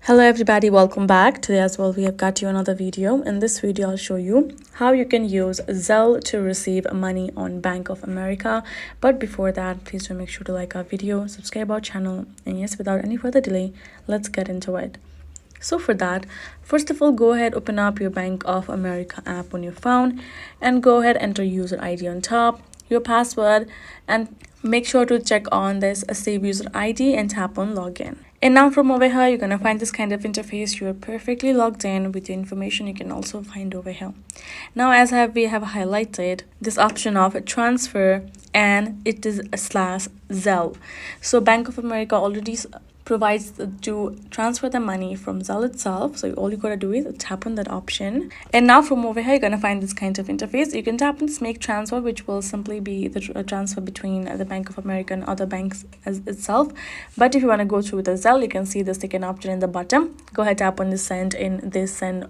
Hello everybody, welcome back. Today as well we have got you another video. In this video I'll show you how you can use Zelle to receive money on Bank of America. But before that, please do make sure to like our video, subscribe our channel, and yes, without any further delay, let's get into it. So for that, first of all, go ahead, open up your Bank of America app on your phone and go ahead, enter user ID on top, your password, and make sure to check on this save user ID and tap on login. And now from over here, you're gonna find this kind of interface. You're perfectly logged in with the information you can also find over here. Now, as we have highlighted this option of transfer, and it is a slash Zelle. So Bank of America already provides to transfer the money from Zelle itself. So all you gotta do is tap on that option, and now from over here you're gonna find this kind of interface. You can tap on this make transfer, which will simply be the transfer between the Bank of America and other banks as itself. But if you want to go through the Zelle, you can see the second option in the bottom. Go ahead, tap on the send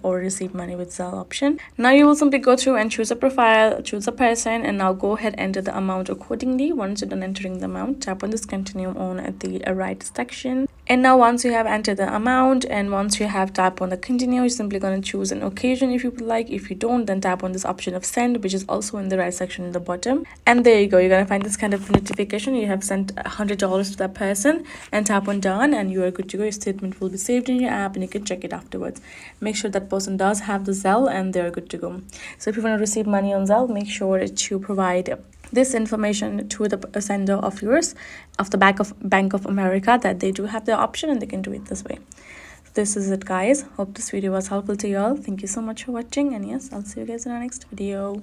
or receive money with Zelle option. Now you will simply go through and choose a profile, choose a person, and now go ahead, enter the amount accordingly. Once you're done entering the amount, tap on this continue on at the right section. And now once you have entered the amount and once you have tapped on the continue, you're simply going to choose an occasion if you would like. If you don't, then tap on this option of send, which is also in the right section in the bottom. And there you go, you're going to find this kind of notification. You have sent $100 to that person, and tap on done and you are good to go. Your statement will be saved in your app and you can check it afterwards. Make sure that person does have the Zelle and they're good to go. So if you want to receive money on Zelle, make sure to provide this information to the sender of yours of the Bank of America, that they do have the option and they can do it this way. This is it, guys. Hope this video was helpful to you all. Thank you so much for watching, and yes, I'll see you guys in our next video.